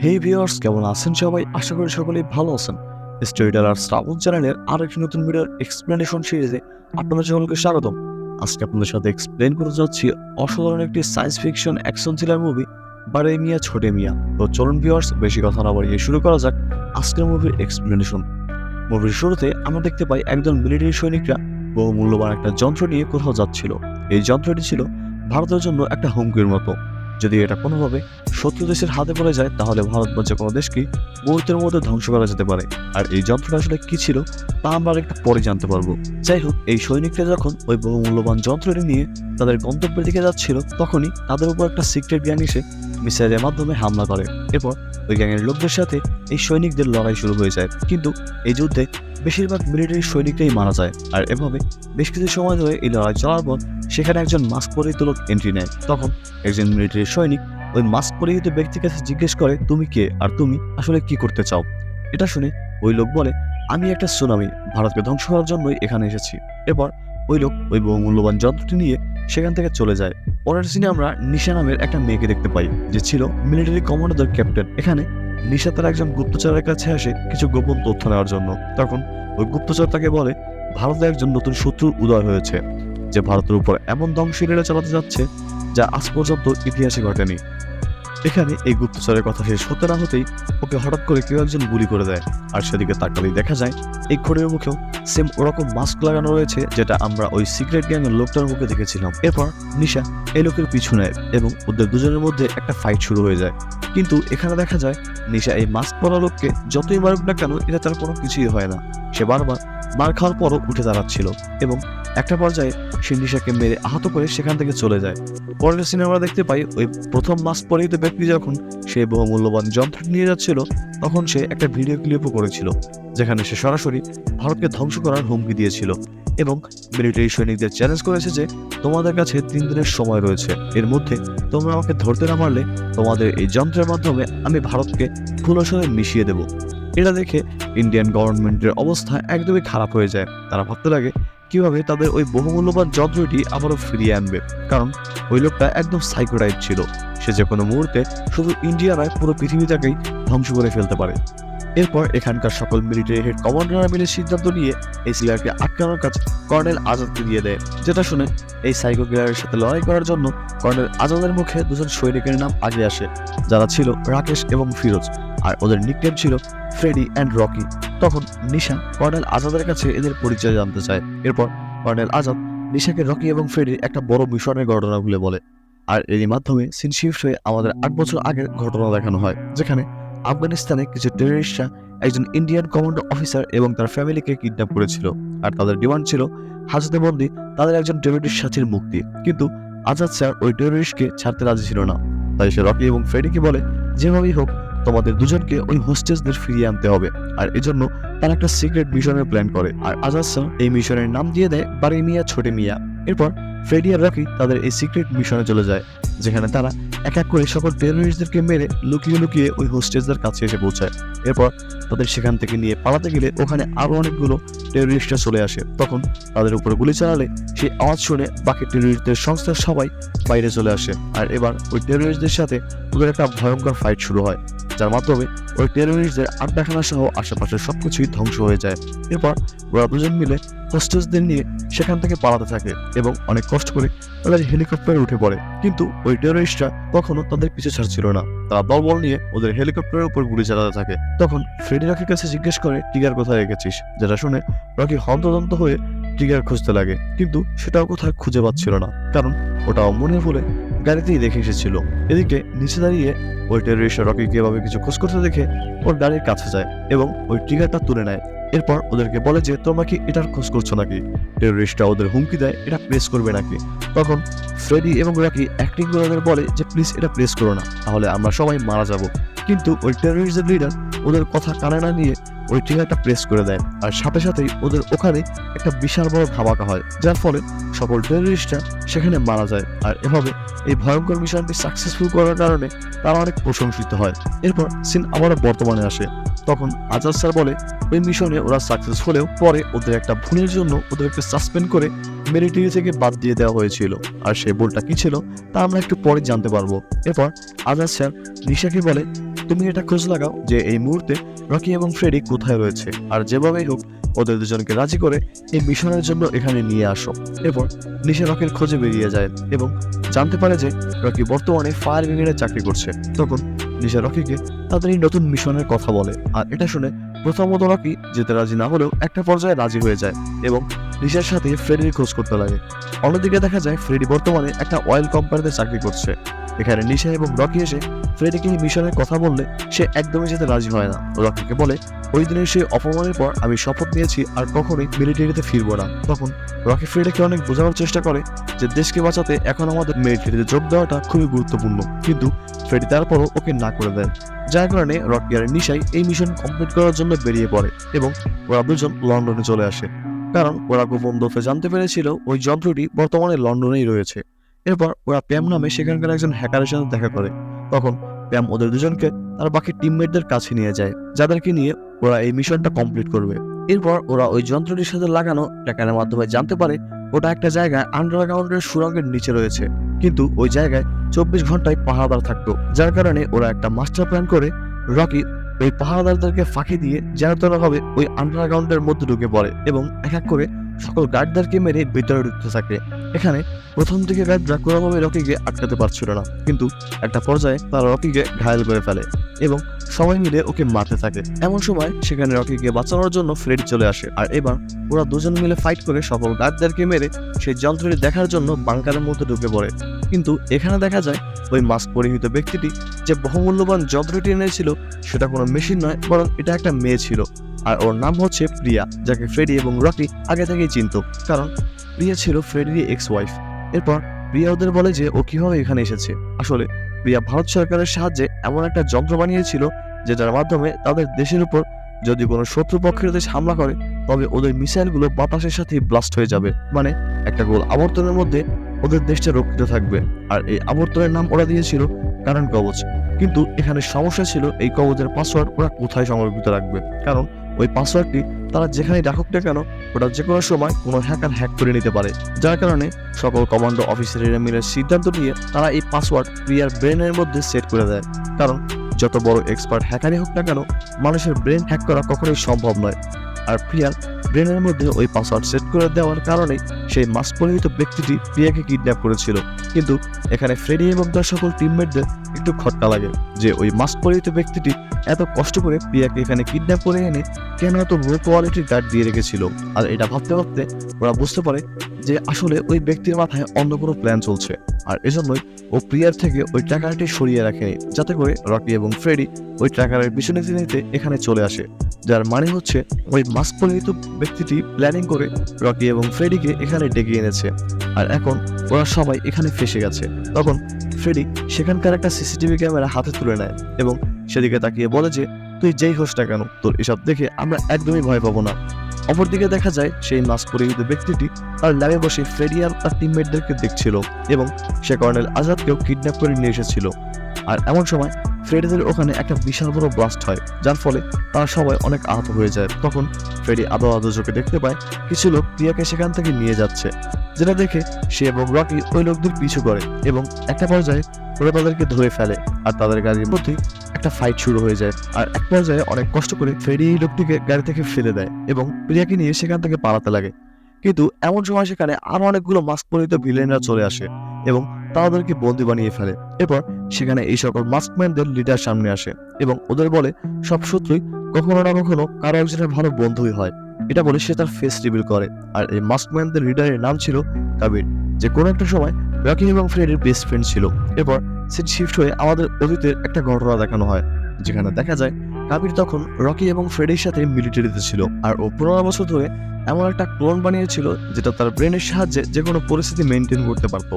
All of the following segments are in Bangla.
হেই ভিউয়ার্স, কেমন আছেন সবাই? আশা করি সকলেই ভালো আছেন। স্টোরি টেলার শ্রাবণ চ্যানেলের আরেকটি নতুন ভিডিওর এক্সপ্লেনেশন সিরিজে আপনাদের সকলকে স্বাগতম। আজকে আপনাদের সাথে এক্সপ্লেন করতে যাচ্ছি অসাধারণ একটি science fiction action thriller movie বারে মিয়া ছোটে মিয়া। তো চলুন ভিউয়ার্স, বেশি কথা না বাড়িয়ে শুরু করা যাক আজকের মুভির এক্সপ্লেনেশন। মুভির শুরুতে আমরা দেখতে পাই একজন মিলিটারি সৈনিকরা বহু মূল্যবান একটা যন্ত্র নিয়ে কোথাও যাচ্ছিল। এই যন্ত্রটি ছিল ভারতের জন্য একটা হুমকির মতো। যদি এটা কোনোভাবে শত্রু দেশের হাতে পড়ে যায় তাহলে ভারত বা যে কোনো দেশকে মুহূর্তের মধ্যে ধ্বংস করা যেতে পারে। আর এই যন্ত্রটা আসলে কি ছিল তা আমরা একটু পরে জানতে পারবো। যাই হোক, এই সৈনিকরা যখন ওই বহুমূল্যবান যন্ত্রটি নিয়ে তাদের গন্তব্যের দিকে যাচ্ছিল, তখনই তাদের উপর একটা সিক্রেট গ্যাং এসে মিসাইলের মাধ্যমে হামলা করে। এরপর ওই গ্যাংয়ের লোকদের সাথে এই সৈনিকদের লড়াই শুরু হয়ে যায়। কিন্তু এই যুদ্ধে বেশিরভাগ মিলিটারি সৈনিকরাই মারা যায়। আর এভাবে বেশ কিছু সময় ধরে এই লড়াই চলার পর সেখানে একজন মাস্ক পরিহিত লোক এন্ট্রি নেয়। তখন একজন মিলিটারি সৈনিক ওই মাস্ক পরিহিত ব্যক্তির কাছে জিজ্ঞেস করে, তুমি কে আর তুমি আসলে কি করতে চাও? এটা শুনে ওই লোক বলে, আমি একটা সুনামি, ভারতকে ধ্বংস করার জন্যই এখানে এসেছি। এরপর ওই লোক ওই বহুমূল্যবান যন্ত্রটি নিয়ে সেখান থেকে চলে যায়। পরের সিনে আমরা নিশা নামের একটা মেয়েকে দেখতে পাই, যে ছিল মিলিটারি কমান্ডার ক্যাপ্টেন। এখানে নিশা তার একজন গুপ্তচরের কাছে আসে কিছু গোপন তথ্য নেওয়ার জন্য। তখন ওই গুপ্তচর তাকে বলে, ভারতে একজন নতুন শত্রুর উদয় হয়েছে, যে ভারতের উপর এমন ধ্বংসলীলা চালাতে যাচ্ছে যা আজ পর্যন্ত ইতিহাসে ঘটেনি। এখানে এই গুপ্তচরের কথা শেষ হতে না হতেই ওকে হঠাৎ করে কেউ একজন গুলি করে দেয়। আর সেদিকে তাকালেই দেখা যায় এই ঘোড়ের মুখেও সেম ওরকম মাস্ক লাগানো রয়েছে, যেটা আমরা ওই সিক্রেট গ্যাংয়ের লোকটার মুখে দেখেছিলাম। এরপর নিশা এই লোকের পিছু নেয় এবং ওদের দুজনের মধ্যে একটা ফাইট শুরু হয়ে যায়। কিন্তু এখানে দেখা যায় নিশা এই মাস্ক পরা লোককে যতই মারুক না কেন, এটা তার কোনো কিছুই হয় না। সে বারবার মার খাওয়ার পরও উঠে দাঁড়াচ্ছিল এবং একটা পর্যায়ে সে নিশাকে মেরে আহত করে সেখান থেকে চলে যায়। পরের সিনে আমরা দেখতে পাই ওই প্রথম মাস্ক পরিহিত ব্যক্তি যখন সে বহুমূল্যবান যন্ত্র নিয়ে যাচ্ছিল, তখন সে একটা ভিডিও ক্লিপও করেছিল, যেখানে সে সরাসরি ভারতকে ধ্বংস করার হুমকি দিয়েছিল এবং মিলিটারি সৈনিকদের চ্যালেঞ্জ করেছে যে তোমাদের কাছে 3 দিনের সময় রয়েছে, এর মধ্যে তোমরা আমাকে ধরতে না পারলে তোমাদের এই যন্ত্রের মাধ্যমে আমি ভারতকে ফুলসরে মিশিয়ে দেব। এটা দেখে ইন্ডিয়ান গভর্নমেন্টের অবস্থা একদমই খারাপ হয়ে যায়। তারা ভাবতে লাগে কিভাবে তাদের ওই বহুমূল্যবান যন্ত্রটি আবারও ফিরিয়ে আনবে, কারণ ওই লোকটা একদম সাইকো টাইপ ছিল। সে যে কোনো মুহূর্তে শুধু ইন্ডিয়া নয়, পুরো পৃথিবীটাকেই ধ্বংস করে ফেলতে পারে। এরপর এখানকার সকল মিলিটারি হেড কমান্ডাররা মিলে সিদ্ধান্ত নিয়ে এই সিলারকে আটকানোর কাজ কর্নেল আজাদকে দিয়ে দেয়। যেটা শুনে এই সাইকো কিলারের সাথে লড়াই করার জন্য কর্নেল আজাদের মুখে দুজন সৈনিকের নাম আগে আসে, যারা ছিল রাকেশ এবং ফিরোজ, আর ওদের নিকনেম ছিল ফ্রেডি অ্যান্ড রকি। তখন নিশা কর্নেল আজাদের কাছে এদের পরিচয় জানতে চায়। এরপর কর্নেল আজাদ নিশাকে রকি এবং ফ্রেডির একটা বড় মিশনের ঘটনা ভুলে বলে। আর এরই মাধ্যমে সিন শিফট হয়ে আমাদের 8 বছর আগের ঘটনা দেখানো হয়, যেখানে আফগানিস্তানে কিছু টেররিস্টরা একজন ইন্ডিয়ান কমান্ডো অফিসার এবং তার ফ্যামিলিকে কিডন্যাপ করেছিল। আর তাদের ডিমান্ড ছিল হাজতে বন্দি তাদের একজন টেররিস্ট সাথীর মুক্তি। কিন্তু আজাদ স্যার ওই টেররিস্টকে ছাড়তে রাজি ছিল না। তাই সে রকি এবং ফ্রেডিকে বলে, যেভাবেই হোক তোমাদের দুজনকে ওই হোস্টেজদের ফিরিয়ে আনতে হবে। আর এজন্য তারা একটা সিক্রেট মিশনের প্ল্যান করে। আর আজাদ স্যার এই মিশনের নাম দিয়ে দেয় বারে মিয়া ছোটে মিয়া। এরপর ফ্রেডি আর রকি তাদের এই সিক্রেট মিশনে চলে যায়, যেখানে তারা এক এক করে সকল টেররিস্টদেরকে মেরে লুকিয়ে লুকিয়ে ওই হোস্টেজদের কাছে এসে পৌঁছায়। এরপর তাদের সেখান থেকে নিয়ে পালাতে গেলে ওখানে আরো অনেকগুলো টেররিস্টরা চলে আসে। তখন তাদের উপরে গুলি চালালে সেই আওয়াজ শুনে বাকি টেররিস্টদের সংস্থার সবাই বাইরে চলে আসে। আর এবার ওই টেররিস্টদের সাথে ওদের একটা ভয়ঙ্কর ফাইট শুরু হয়, যার মাধ্যমে ওই টেররিস্টদের আড্ডাখানা সহ আশেপাশের সবকিছুই ধ্বংস হয়ে যায়। এরপর ওরা দুজন মিলে হোস্টেজদের নিয়ে সেখান থেকে পালাতে থাকে এবং অনেক কষ্ট করে তাদের হেলিকপ্টারে উঠে পড়ে। কিন্তু ওই টেররিস্টরা কখনো তাদের পিছু ছাড়ছিল না। তারা দলবল নিয়ে ওদের হেলিকপ্টারের উপর গুলি চালাতে থাকে। তখন ফ্রেডি রকির কাছে জিজ্ঞেস করে, টিগার কোথায় রেখেছিস? যেটা শুনে রকি হন্তদন্ত হয়ে টিগার খুঁজতে লাগে, কিন্তু সেটাও কোথায় খুঁজে পাচ্ছিল না, কারণ ওটাও মনে পড়ে গাড়িতেই রেখে এসেছিল। এদিকে নিচে দাঁড়িয়ে ওই টেররিস্ট রকিকে এভাবে কিছু খোঁজ করতে দেখে ওর গাড়ির কাছে যায় এবং ওই ট্রিগারটা তুলে নেয়। এরপর ওদেরকে বলে যে তোমরা কি এটার খোঁজ করছো নাকি? টেররিস্টরা ওদের হুমকি দেয় এটা প্রেস করবে নাকি। তখন ফ্রেডি এবং রকি অ্যাক্টিং করে ওদের বলে যে প্লিজ এটা প্রেস করো না, তাহলে আমরা সবাই মারা যাব। কিন্তু ওই টেররিস্টদের লিডার ওদের কথা কানে না নিয়ে ওই ট্রিগারটা প্রেস করে দেয়। আর সাথে সাথেই ওদের ওখানে একটা বিশাল বড় ধামাকা হয়, যার ফলে সকল টেররিস্টরা সেখানে মারা যায়। আর এভাবে এই ভয়ঙ্কর মিশনটি সাকসেসফুল করার কারণে তারা অনেক প্রশংসিত হয়। এরপর সিন আবারও বর্তমানে আসে। তখন আজাদ স্যার বলে ওই মিশনে ওরা সাকসেস হলেও পরে ওদের একটা ভুলের জন্য ওদেরকে সাসপেন্ড করে মিলিটারি থেকে বাদ দিয়ে দেওয়া হয়েছিল। আর সেই ভুলটা কি ছিল তা আমরা একটু পরে জানতে পারবো। এরপর আজাদ স্যার নিশাকে বলে তুমি এটা খোঁজ লাগাও যে এই মুহূর্তে রকি এবং ফ্রেডি কোথায় রয়েছে, আর যেভাবেই হোক ওদের দুজনকে রাজি করে এই মিশনের জন্য এখানে নিয়ে আসো। এরপর নিশা রকির খোঁজে বেরিয়ে যায় এবং জানতে পারে যে রকি বর্তমানে ফায়ার ব্রিগেডে চাকরি করছে। তখন নিশা রকিকে তাদের এই নতুন মিশনের কথা বলে, আর এটা শুনে প্রথমত রকি যেতে রাজি না হলেও একটা পর্যায়ে রাজি হয়ে যায় এবং নিশার সাথে ফ্রেডির খোঁজ করতে লাগে। অন্যদিকে দেখা যায় ফ্রেডি বর্তমানে একটা অয়েল কোম্পানিতে চাকরি করছে। এখানে নিশা এবং রকি এসে ফ্রেডিকে এই মিশনের কথা বললে সে একদমই যেতে রাজি হয় না। রকিকে বলে, ওই দিনের সেই অপমানের পর আমি শপথ নিয়েছি আর কখনোই মিলিটারিতে ফিরবো না। তখন রকি ফ্রেডিকে অনেক বোঝানোর চেষ্টা করে যে দেশকে বাঁচাতে এখন আমাদের মিলিটারিতে যোগ দেওয়াটা খুবই গুরুত্বপূর্ণ, কিন্তু ফ্রেডি তারপরও ওকে না করে দেয়। যার কারণে রকি আর নিশাই এই মিশন কমপ্লিট করার জন্য বেরিয়ে পড়ে এবং ওরা দুজন লন্ডনে চলে আসে, কারণ ওরা গোপন দফে জানতে পেরেছিল ওই যন্ত্রটি বর্তমানে লন্ডনেই রয়েছে। এরপর ওরা প্যাম নামে সেখানকার একজন হ্যাকারের সাথে দেখা করে। তখন প্যাম ওদের দুজনকে তার বাকি টিমমেটদের কাছে নিয়ে যায়, যাদেরকে নিয়ে ওরা এই মিশনটা কমপ্লিট করবে। এরপর ওরা ওই যন্ত্রটির সাথে লাগানো ট্র্যাকারের মাধ্যমে জানতে পারে ওটা একটা জায়গায় আন্ডারগ্রাউন্ডের সুড়ঙ্গের নিচে রয়েছে, কিন্তু ওই জায়গায় 24 ঘন্টায় পাহারাদার থাকতো। যার কারণে ওরা একটা মাস্টার প্ল্যান করে রকি ওই পাহারাদারদেরকে ফাঁকি দিয়ে যেন ভাবে ওই আন্ডারগ্রাউন্ডের মধ্যে ঢুকে পড়ে এবং এক এক করে সকল গার্ডদেরকে মেরে ভিতরে ঢুকতে থাকে। এখানে প্রথম দিকে গার্ডরা কোনোভাবে রকিকে আটকাতে পারছিল না, কিন্তু একটা পর্যায়ে তারা রকিকে ঘায়েল করে ফেলে এবং সবাই মিলে ওকে মারতে থাকে। এমন সময় সেখানে রকিকে বাঁচানোর জন্য ফ্রেডি চলে আসে, আর এবার ওরা দুজন মিলে ফাইট করে সকল গার্ডদেরকে মেরে সেই যন্ত্রটি দেখার জন্য বাংকারের মধ্যে ঢুকে পড়ে। কিন্তু এখানে দেখা যায় ওই মাস্ক পরিহিত ব্যক্তিটি যে বহুমূল্যবান যন্ত্রটি এনেছিল সেটা কোনো মেশিন নয়, বরং এটা একটা মেয়ে ছিল, আর ওর নাম হচ্ছে প্রিয়া, যাকে ফ্রেডি এবং রকি আগে থেকেই চিনত, কারণ প্রিয়া ছিল ফ্রেডির এক্স ওয়াইফ। এরপর প্রিয়া ওদের বলে যে ও কিভাবে এখানে এসেছে। আসলে প্রিয়া ভারত সরকারের সাহায্যে এমন একটা যন্ত্র বানিয়েছিল যেটার মাধ্যমে তাদের দেশের উপর যদি কোনো শত্রুপক্ষের দেশ হামলা করে তবে ওদের মিসাইলগুলো বাতাসের সাথে ব্লাস্ট হয়ে যাবে, মানে একটা গোল আবর্তনের মধ্যে ওদের দেশটা রক্ষিত থাকবে। আর এই আবর্তনের নাম ওরা দিয়েছিল কারণ কবচ। কিন্তু এখানে সমস্যা ছিল এই কবচের পাসওয়ার্ড ওরা কোথায় সংরক্ষিত রাখবে, কারণ ওই পাসওয়ার্ডটি তারা যেখানে রাখুক না কেন ওটা যে কোনো সময় কোনো হ্যাকার হ্যাক করে নিতে পারে। যার কারণে সকল কমান্ডো অফিসারেরা মিলে সিদ্ধান্ত নিয়ে তারা এই পাসওয়ার্ড প্রিয়ার ব্রেনের মধ্যে সেট করে দেয়, কারণ যত বড় এক্সপার্ট হ্যাকারই হোক না কেন মানুষের ব্রেন হ্যাক করা কখনোই সম্ভব নয়। আর প্রিয়ার ব্রেনের মধ্যে ওই পাসওয়ার্ড সেট করে দেওয়ার কারণেই সেই মাস্ক পরিহিত ব্যক্তিটি প্রিয়াকে কিডন্যাপ করেছিল। কিন্তু এখানে ফ্রেডি এবং তার সকল টিমমেটদের একটু খটকা লাগে যে ওই মাস্ক পরিহিত ব্যক্তিটি এত কষ্ট করে প্রিয়াকে এখানে কিডন্যাপ করে এনে কেন এত লো কোয়ালিটির গার্ড দিয়ে রেখেছিল। আর এটা ভাবতে ভাবতে ওরা বুঝতে পারে যে আসলে ওই ব্যক্তির মাথায় অন্য কোনো প্ল্যান চলছে, আর এজন্যই ও প্রিয়ার থেকে ওই ট্র্যাকারটি সরিয়ে রাখেনি, যাতে করে রকি এবং ফ্রেডি ওই ট্র্যাকারের পিছনে নিতে এখানে চলে আসে। যার মানে হচ্ছে ওই মাস্ক পরিহিত ব্যক্তিটি প্ল্যানিং করে রকি এবং ফ্রেডিকে এখানে ডেকে এনেছে, আর এখন ওরা সবাই এখানে ফেসে গেছে। তখন ফ্রেডি সেখানকার একটা সিসিটিভি ক্যামেরা হাতে তুলে নেয় এবং সেদিকে তাকিয়ে বলে যে তুই যেই হোস না কেন তোর এসব দেখে আমরা একদমই ভয় পাবো না। অপরদিকে দেখা যায় সেই মাস্ক পরিহিত ব্যক্তিটি তার ল্যাবে বসে ফ্রেডি আর তার টিমমেটদেরকে দেখছিল এবং সে কর্নেল আজাদকেও কিডন্যাপ করে নিয়ে এসেছিল। আর এমন সময় ফ্রেডিদের ওখানে একটা বিশাল বড় ব্লাস্ট হয়, যার ফলে তারা সবাই অনেক আহত হয়ে যায়। তখন ফ্রেডি আদো চোখে দেখতে পায় কিছু লোক প্রিয়াকে সেখান থেকে নিয়ে যাচ্ছে, যেটা দেখে সে এবং রকি ওই লোকদের পিছু করে এবং একটা পর্যায়ে ওরা তাদেরকে ধরে ফেলে, আর তাদের গাড়ির মধ্যে একটা ফাইট শুরু হয়ে যায়। আর এক পর্যায়ে অনেক কষ্ট করে ফ্রেডি এই লোকটিকে গাড়ি থেকে ফেলে দেয় এবং প্রিয়াকে নিয়ে সেখান থেকে পালাতে লাগে। কিন্তু এমন সময় সেখানে আরো অনেকগুলো মাস্ক পরিহিত ভিলেনরা চলে আসে এবং তাদেরকে বন্দি বানিয়ে ফেলে। এরপর সেখানে এই সকল মাস্কম্যানদের লিডার সামনে আসে এবং ওদের বলে সব শত্রুই কখনো না কখনো কারো একজনের ভালো বন্ধুই হয়, এটা বলে সে তার ফেস রিভিল করে। আর এই মাস্কম্যানদের লিডারের নাম ছিল কাবির, যে কোনো একটা সময় রকি এবং ফ্রেডির বেস্ট ফ্রেন্ড ছিল। এরপর সেট শিফট হয়ে আমাদের অতীতের একটা ঘটনা দেখানো হয়, যেখানে দেখা যায় কাবির তখন রকি এবং ফ্রেডির সাথে মিলিটারিতে ছিল, আর ও 15 বছর ধরে এমন একটা ক্লোন বানিয়েছিল যেটা তার ব্রেনের সাহায্যে যে কোনো পরিস্থিতি মেনটেন করতে পারতো।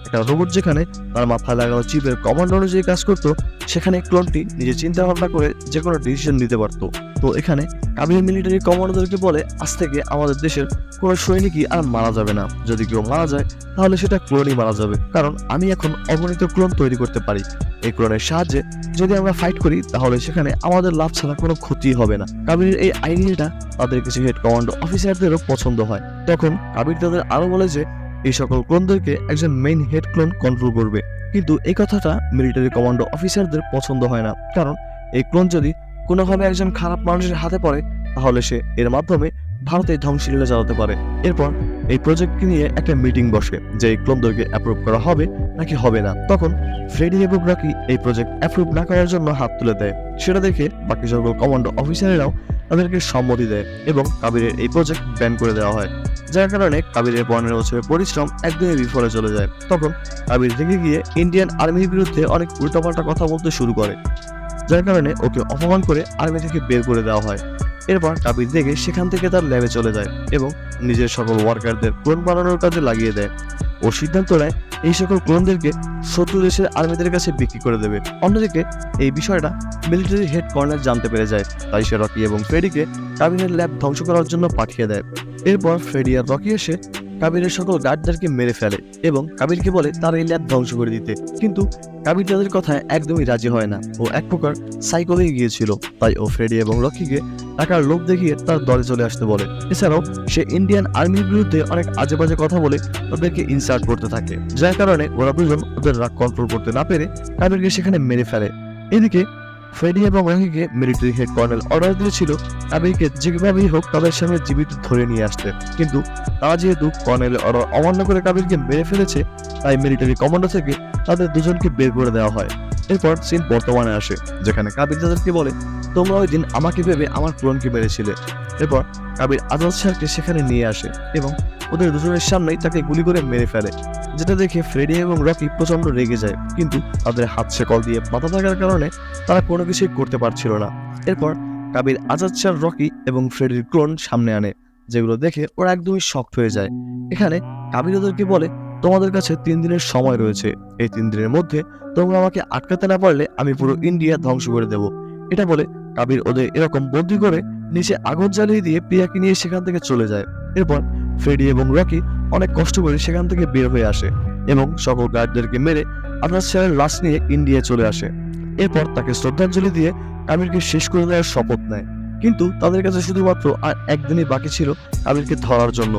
একটা রোবট যেখানে তার মাথায় লাগানো চিপের কমান্ড অনুযায়ী কাজ করতো, সেখানে ক্লোনটি নিজে চিন্তা ভাবনা করে যে কোনো ডিসিশন নিতে পারতো। তো এখানে কাবির মিলিটারি কমান্ডারকে বলে আজ থেকে আমাদের দেশের কোনো সৈনিকই আর মারা যাবে না, যদি কেউ মারা যায় তাহলে সেটা ক্লোনই মারা যাবে, কারণ আমি এখন অগণিত ক্লোন তৈরি করতে পারি। এই ক্লোনের সাহায্যে যদি আমরা ফাইট করি তাহলে সেখানে আমাদের লাভ ছাড়া কোনো ক্ষতি হবে না। কাবিরের এই আইডিয়াটা তাদের কিছু হেড কমান্ডো অফিসারদেরও পছন্দ হয়। তখন কাবির তাদের আরো বলে যে এই সকল ক্লোনদেরকে একজন মেইন হেড ক্লোন কন্ট্রোল করবে, কিন্তু এই কথাটা মিলিটারি কমান্ডো অফিসারদের পছন্দ হয় না, কারণ এই ক্লোন যদি কোনোভাবে একজন খারাপ মানুষের হাতে পড়ে তাহলে সে এর মাধ্যমে ভারতে ধ্বংসলীলা চালাতে পারে। এরপর এই প্রজেক্টকে নিয়ে একটা মিটিং বসে যে এই ক্লোনদেরকে অ্যাপ্রুভ করা হবে নাকি হবে না। তখন ফ্রেডি এবং রকি এই প্রজেক্ট অ্যাপ্রুভ না করার জন্য হাত তুলে দেয়। সেটা দেখে বাকি সকল কমান্ডো অফিসারেরাও তাদেরকে সম্মতি দেয় এবং কাবিরের এই প্রজেক্ট ব্যান করে দেওয়া হয়, যার কারণে কাবিরের 15 বছরের পরিশ্রম একদমই বিফলে চলে যায়। তখন কাবির রেগে গিয়ে ইন্ডিয়ান আর্মির বিরুদ্ধে অনেক উল্টাপাল্টা কথা বলতে শুরু করে, যার কারণে ওকে অপমান করে আর্মি থেকে বের করে দেওয়া হয়। এরপর কাবির রেগে সেখান থেকে তার ল্যাবে চলে যায় এবং নিজের সকল ওয়ার্কারদের ক্লোন বানানোর কাজে লাগিয়ে দেয়। ও সিদ্ধান্ত নেয় এই সকল ক্লোনদেরকে শত্রু দেশের আর্মিদের কাছে বিক্রি করে দেবে। অন্যদিকে এই বিষয়টা মিলিটারি হেড কর্নেল জানতে পেরে যায়, তাই সে রকি এবং ফ্রেডিকে কাবিরের ল্যাব ধ্বংস করার জন্য পাঠিয়ে দেয়। এরপর ফ্রেডি আর রকি এসে কাবিরের সকল গার্ডদেরকে মেরে ফেলে এবং কাবিরকে বলে তার এই ল্যাব ধ্বংস করে দিতে, কিন্তু কাবির তাদের কথায় একদমই রাজি হয় না। ও এক প্রকার সাইকো হয়ে গিয়েছিল, তাই ও ফ্রেডি এবং রকিকে টাকার লোভ দেখিয়ে তার দলে চলে আসতে বলে। এছাড়াও সে ইন্ডিয়ান আর্মির বিরুদ্ধে অনেক আজে বাজে কথা বলে তাদেরকে ইনসাল্ট করতে থাকে, যার কারণে ওরা দুজন ওদের রাগ কন্ট্রোল করতে না পেরে কাবিরকে সেখানে মেরে ফেলে। এদিকে ফ্রেডি এবং রকিকে মিলিটারি হেড কর্নেল অর্ডার দিয়েছিল কাবিরকে যেভাবেই হোক তাদের সামনে জীবিত ধরে নিয়ে আসতে, কিন্তু তারা যেহেতু কর্নেলের অর্ডার অমান্য করে কাবিরকে মেরে ফেলেছে, তাই মিলিটারি কমান্ডো থেকে তাদের দুজনকে বের করে দেওয়া হয়। এরপর সিন বর্তমানে আসে, যেখানে কাবির তাদেরকে বলে তোমরা ওই দিন আমাকে ভেবে আমার ক্লোনকে মেরেছিলে। এরপর কাবির আজাদ শাহকে সেখানে নিয়ে আসে এবং ওদের দুজনের সামনেই তাকে গুলি করে মেরে ফেলে, যেটা দেখে ফ্রেডি এবং রকি প্রচন্ড রেগে যায়, কিন্তু তাদের হাত শেকল দিয়ে বাধা থাকার কারণে তারা কোনো কিছুই করতে পারছিল না। এরপর কাবির আজাদ শাহ, রকি এবং ফ্রেডির ক্লোন সামনে আনে, যেগুলো দেখে ওরা একদমই শকড হয়ে যায়। এখানে কাবির ওদেরকে বলে তোমাদের কাছে 3 দিনের সময় রয়েছে, এই 3 দিনের মধ্যে তোমরা আমাকে আটকাতে না পারলে আমি পুরো ইন্ডিয়া ধ্বংস করে দেব। এটা বলে কাবির ওদের এরকম বন্দি করে নিচে আগুন জ্বালিয়ে দিয়ে প্রিয়াকে নিয়ে সেখান থেকে চলে যায়। এরপর ফ্রেডি এবং রকি অনেক কষ্ট করে সেখান থেকে বের হয়ে আসে এবং সকল গার্ডদেরকে মেরে আজাদ শাহের লাশ নিয়ে ইন্ডিয়া চলে আসে। এরপর তাকে শ্রদ্ধাঞ্জলি দিয়ে কাবিরকে শেষ করে দেওয়ার শপথ নেয়, কিন্তু তাদের কাছে শুধুমাত্র আর একদিনই বাকি ছিল কাবিরকে ধরার জন্য।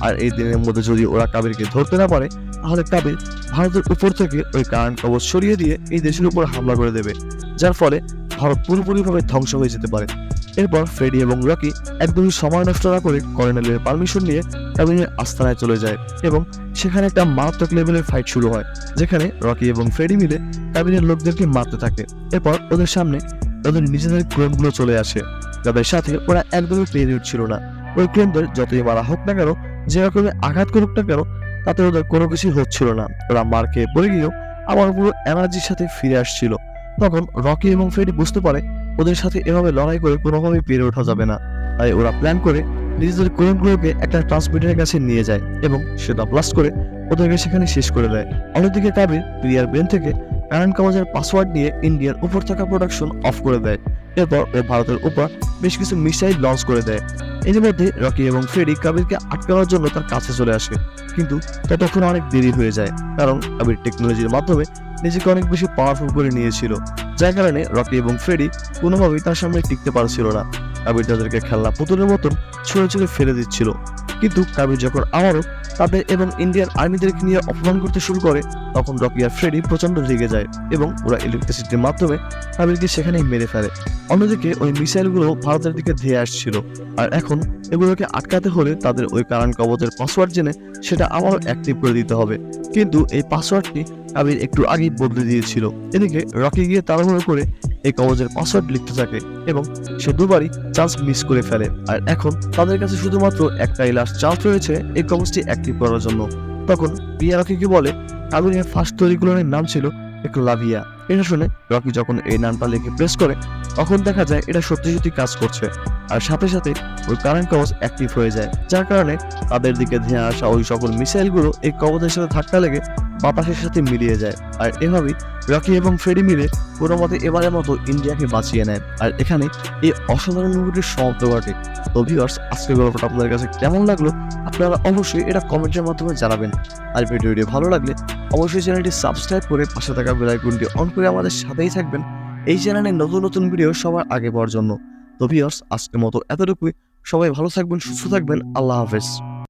আর এই দিনের মধ্যে যদি ওরা কাবিরকে ধরতে না পারে তাহলে কাবির ভারতের উপর থেকে ওই কারণ কবচ সরিয়ে দিয়ে এই দেশের উপর হামলা করে দেবে, যার ফলে ভারত পুরোপুরিভাবে ধ্বংস হয়ে যেতে পারে। এরপর ফ্রেডি এবং রকি একদমই সময় নষ্ট না করে কর্নেলের পারমিশন নিয়ে কাবিরের আস্তানায় চলে যায় এবং সেখানে একটা মারাত্মক লেভেলের ফাইট শুরু হয়, যেখানে রকি এবং ফ্রেডি মিলে কাবিরের লোকদেরকে মারতে থাকে। এরপর ওদের সামনে ওদের নিজেদের ক্লোনগুলো চলে আসে, যাদের সাথে ওরা একদমই পেরে উঠছিল না। ওই ক্লোনদের যতই মারা হোক না কেন, যে রকমের আঘাত করুক না কেন, তাতে ওদের কোনো কিছুই হচ্ছিল না। ওরা মার খেয়ে পড়ে গিয়েও আবার পুরো এনার্জির সাথে ফিরে আসছিল। তখন রকি এবং ফ্রেডি বুঝতে পারে ওদের সাথে এভাবে লড়াই করে কোনোভাবেই পেরে ওঠা যাবে না, তাই ওরা প্ল্যান করে নিজেদের ক্লোনগুলোকে একটা ট্রান্সমিটারের কাছে নিয়ে যায় এবং সেটা ব্লাস্ট করে ওদেরকে সেখানে শেষ করে দেয়। অন্যদিকে কাবির প্রিয়ার ব্রেন থেকে কারেন্ট কভারের পাসওয়ার্ড নিয়ে ইন্ডিয়ার উপর থাকা প্রোডাকশন অফ করে দেয়। এরপর ও ভারতের উপর বেশ কিছু মিসাইল লঞ্চ করে দেয়। এর মধ্যে রকি এবং ফ্রেডি কাবিরকে আটকানোর জন্য তার কাছে চলে আসে, কিন্তু ততক্ষণ অনেক দেরি হয়ে যায়, কারণ কাবির টেকনোলজির মাধ্যমে নিজেকে অনেক বেশি পাওয়ারফুল করে নিয়েছিল, যার কারণে রকি এবং ফ্রেডি কোনোভাবেই তার সামনে টিকতে পারছিল না। কাবির তাদেরকে খেলনা পুতুলের মতন ছুঁড়ে ছুঁড়ে ফেলে দিচ্ছিল, কিন্তু কাবির যখন আবারও তাদের এবং ইন্ডিয়ান আর্মিদেরকে নিয়ে অপমান করতে শুরু করে, তখন রকি আর ফ্রেডি প্রচন্ড রেগে যায় এবং ওরা ইলেকট্রিসিটির মাধ্যমে কাবিরকে সেখানেই মেরে ফেলে। অন্যদিকে ওই মিসাইলগুলো ভারতের দিকে ধেয়ে আসছিল, আর এখন এগুলোকে আটকাতে হলে তাদের ওই কারণ কবচের পাসওয়ার্ড জেনে সেটা আবারও অ্যাক্টিভ করে দিতে হবে, কিন্তু এই পাসওয়ার্ডটি কাবির একটু আগেই বদলে দিয়েছিল। এদিকে রকি গিয়ে তাড়াহুড়ো করে এই কবচের পাসওয়ার্ড লিখতে থাকে এবং সে দুবারই চান্স মিস করে ফেলে। আর এখন তাদের কাছে শুধুমাত্র একটাই লাস্ট চান্স রয়েছে এই কবচটি অ্যাক্টিভ করার জন্য। তখন প্রিয়া রকিকে বলে কাবিরের ফার্স্ট তৈরি ক্লোনের নাম ছিল একলাভিয়া। এটা শুনে রকি যখন এই নামটা লিখে প্রেস করে, তখন দেখা যায় এটা সত্যি সত্যি কাজ করছে, আর সাথে সাথে ওই কারেন্ট কবচ অ্যাক্টিভ হয়ে যায়, যার কারণে তাদের দিকে ধেয়ে আসা ওই সকল মিসাইলগুলো এই কবচের সাথে ধাক্কা লেগে বাতাসের সাথে মিলিয়ে যায়। আর এভাবেই রকি এবং ফ্রেডি মিলে কোনো মতে এবারের মতো ইন্ডিয়াকে বাঁচিয়ে নেয়। আর এখানে এই অসাধারণ মুভিটির সমাপ্ত ঘটে। তো ভিউয়ার্স, আজকের গল্পটা আপনাদের কাছে কেমন লাগলো আপনারা অবশ্যই এটা কমেন্টের মাধ্যমে জানাবেন। আর ভিডিওটি ভালো লাগলে অবশ্যই চ্যানেলটি সাবস্ক্রাইব করে পাশে থাকা বেল আইকনটি অন করে আমাদের সাথেই থাকবেন এই চ্যানেলে নতুন নতুন ভিডিও সবার আগে পাওয়ার জন্য। তো ভিউয়ার্স, আজকের মতো এতটুকুই। সবাই ভালো থাকবেন, সুস্থ থাকবেন। আল্লাহ হাফেজ।